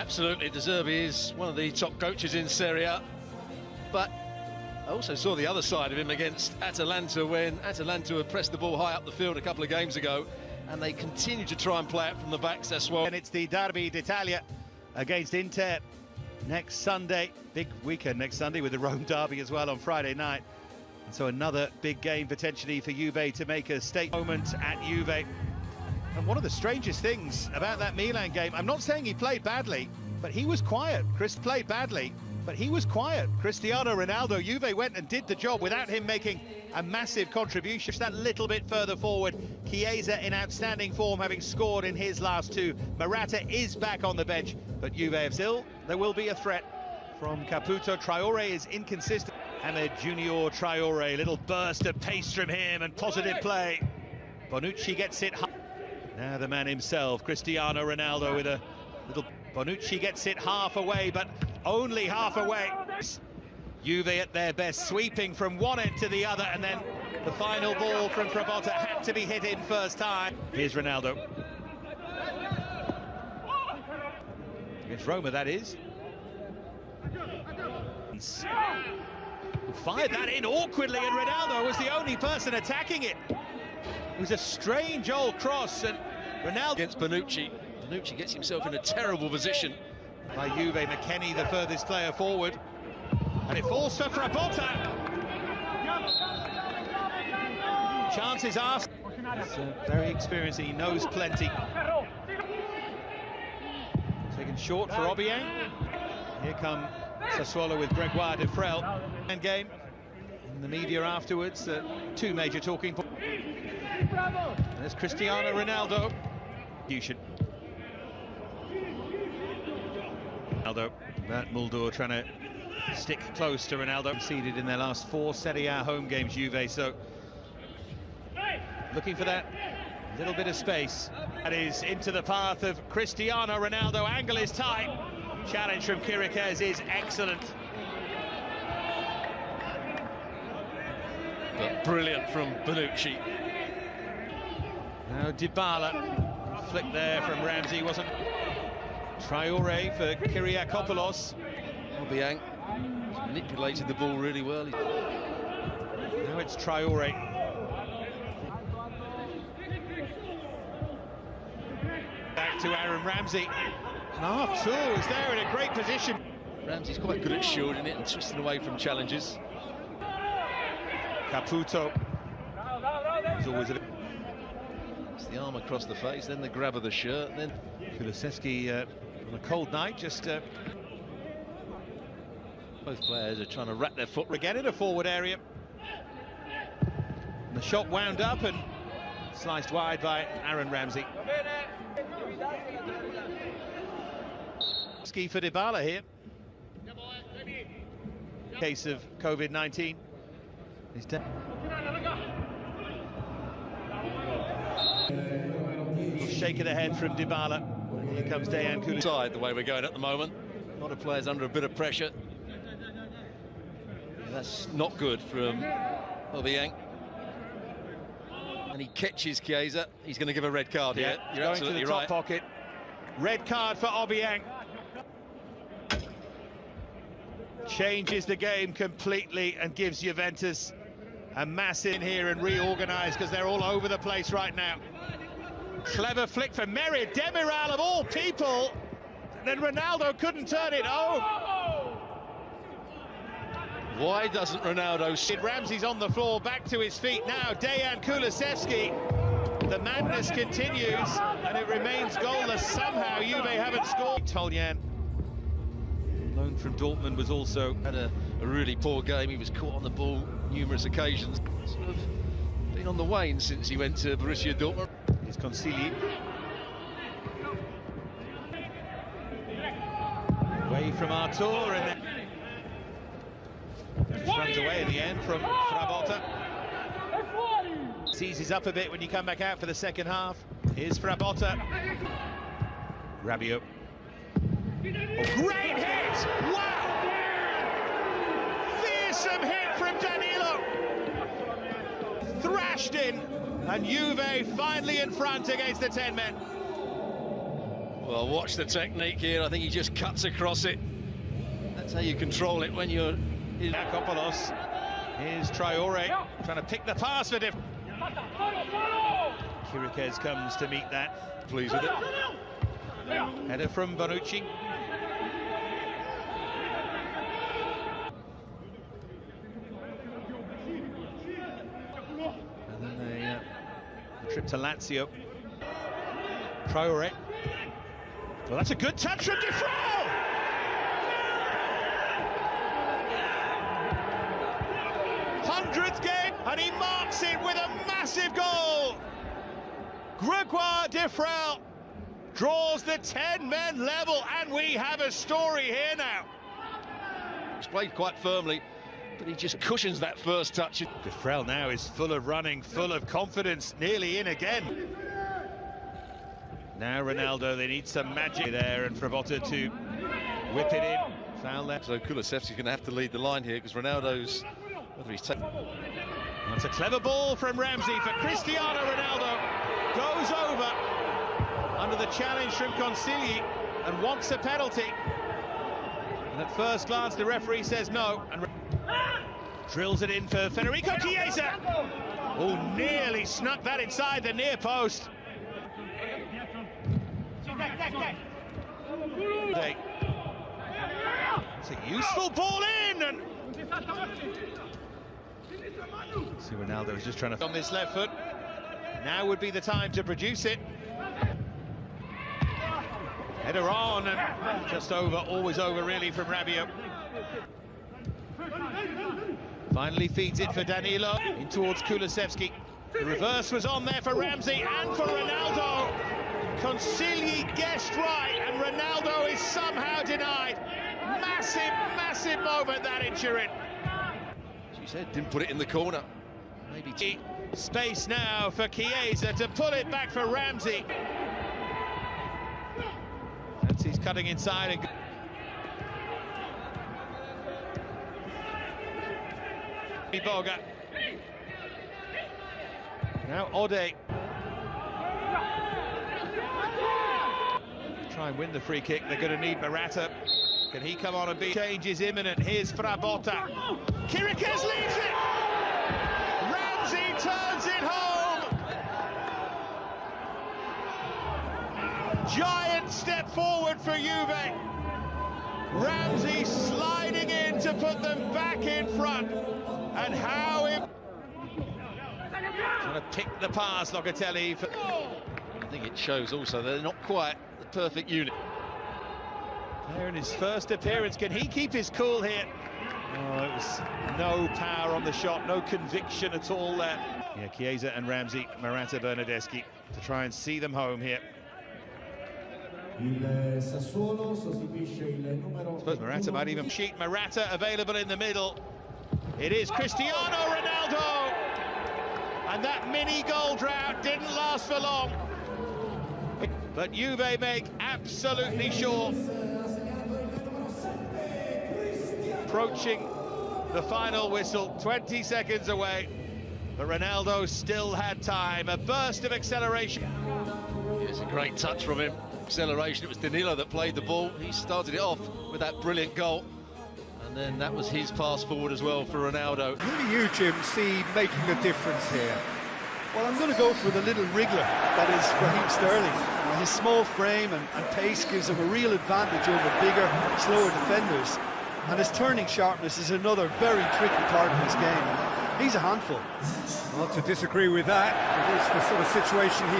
Absolutely, De Zerbi is one of the top coaches in Serie A, but I also saw the other side of him against Atalanta when Atalanta had pressed the ball high up the field a couple of games ago, and they continue to try and play it from the back. Sassuolo. And it's the Derby d'Italia against Inter next Sunday. Big weekend next Sunday with the Rome derby as well on Friday night. And so another big game potentially for Juve to make a statement at Juve. And one of the strangest things about that Milan game, I'm not saying he played badly, but he was quiet. Chris played badly, but he was quiet. Cristiano Ronaldo, Juve went and did the job without him making a massive contribution. That little bit further forward, Chiesa in outstanding form, having scored in his last two. Morata is back on the bench, but Juve have still, there will be a threat from Caputo. Traore is inconsistent. Ahmed Junior Traore, little burst of pace from him and positive play. Bonucci gets it high. Now the man himself, Cristiano Ronaldo, with a little... Bonucci gets it half away, but only half away. Juve at their best, sweeping from one end to the other, and then the final ball from Frabotta had to be hit in first time. Here's Ronaldo. Against Roma, that is. Fired that in awkwardly, and Ronaldo was the only person attacking it. It was a strange old cross, and Ronaldo... Against Bonucci. Bonucci gets himself in a terrible position. By Juve, McKennie the furthest player forward. And it falls for Frabotta. Chances asked. He's very experienced, he knows plenty. Taken short for Obiang. Here come Sassuolo with Gregoire de Frel. And game in the media afterwards, two major talking points. There's Cristiano Ronaldo. Ronaldo, Bert Mulder trying to stick close to Ronaldo. Conceded in their last 4 Serie A home games, Juve, so looking for that little bit of space. That is into the path of Cristiano Ronaldo. Angle is tight. Challenge from Kirikez is excellent. But brilliant from Bonucci. Now Dybala. Flick there from Ramsey, wasn't... Traore for Kyriakopoulos. Obiang manipulated the ball really well. Now it's Traore. Back to Aaron Ramsey. And Artur is there in a great position. Ramsey's quite good at shielding it and twisting away from challenges. Caputo. There's always a... It's the arm across the face, then the grab of the shirt, then... Kulusevski on a cold night, just... Both players are trying to wrap their foot again in a forward area. And the shot wound up and sliced wide by Aaron Ramsey. Ski for Dybala here. Case of COVID-19. He's dead. Shake of the head from Dybala. Here comes Dejan Kulusevski. Side the way we're going at the moment. A lot of players under a bit of pressure. That's not good from Obiang. And he catches Chiesa. He's going to give a red card here. You're going to the top pocket. Red card for Obiang. Changes the game completely and gives Juventus a massive in here and reorganise because they're all over the place right now. Clever flick for Merid Demiral of all people. And then Ronaldo couldn't turn it. Oh! Why doesn't Ronaldo sit? Ramsey's on the floor, back to his feet now. Dejan Kulusevski. The madness continues, and it remains goalless. Somehow Juve haven't scored. Toljan, loan from Dortmund, was also had a really poor game. He was caught on the ball numerous occasions. Sort of been on the wane since he went to Borussia Dortmund. Here's Consigli. Away from Artur, and then runs away in the end from Frabotta. Seizes up a bit when you come back out for the second half. Here's Frabotta. Rabiot. Oh, great hit! Wow! Fearsome hit from Danilo. Thrashed in, and Juve finally in front against the 10 men. Well, watch the technique here. I think he just cuts across it. That's how you control it when you're... Jakopoulos. Here's Traore trying to pick the pass for Diff. Kirikes comes to meet that. Pleased with it. Header from Bonucci. And then a trip to Lazio. Traore. Well, that's a good touch from Defrel! '100th game, and he marks it with a massive goal! Gregoire Defrel draws the 10-men level, and we have a story here now. He's played quite firmly, but he just cushions that first touch. Defrel now is full of running, full of confidence, nearly in again. Now Ronaldo, they need some magic there, and Frabotta to whip it in. Foul there. So Kulusevski's going to have to lead the line here, because Ronaldo's... whether he's taken... That's a clever ball from Ramsey for Cristiano Ronaldo. Goes over under the challenge from Consigli and wants a penalty. And at first glance, the referee says no. And drills it in for Federico Chiesa. Oh, nearly snuck that inside the near post. It's a useful ball in, and see, Ronaldo is just trying to on this left foot. Now would be the time to produce it. Header on, and just over, always over really from Rabiot. Finally feeds it for Danilo in towards Kulusevski. The reverse was on there for Ramsey and for Ronaldo. Consigli guessed right, and Ronaldo is somehow denied. Massive, massive moment that in Turin. As you said, didn't put it in the corner. Maybe space now for Chiesa to pull it back for Ramsey. He's cutting inside and Boga. Now Ode. Try and win the free kick. They're going to need Morata. Can he come on and be? Change is imminent. Here's Frabotta. Kirikes leaves it. Ramsey turns it home. Giant step forward for Juve. Ramsey sliding in to put them back in front. And how him trying to pick the pass, Locatelli. I think it shows also they're not quite the perfect unit. There in his first appearance, can he keep his cool here? Oh, it was no power on the shot, no conviction at all there. Yeah, Chiesa and Ramsey, Morata, Bernardeschi to try and see them home here. I suppose Morata might even cheat. Morata available in the middle. It is Cristiano Ronaldo, and that mini goal drought didn't last for long. But Juve make absolutely sure. Approaching the final whistle, 20 seconds away, but Ronaldo still had time. A burst of acceleration. It's a great touch from him. Acceleration. It was Danilo that played the ball. He started it off with that brilliant goal, and then that was his pass forward as well for Ronaldo. Who do you, Jim, see making a difference here? Well, I'm going to go for the little wriggler that is Raheem Sterling. His small frame and pace gives him a real advantage over bigger, slower defenders. And his turning sharpness is another very tricky part of his game. He's a handful. Not to disagree with that. It is the sort of situation he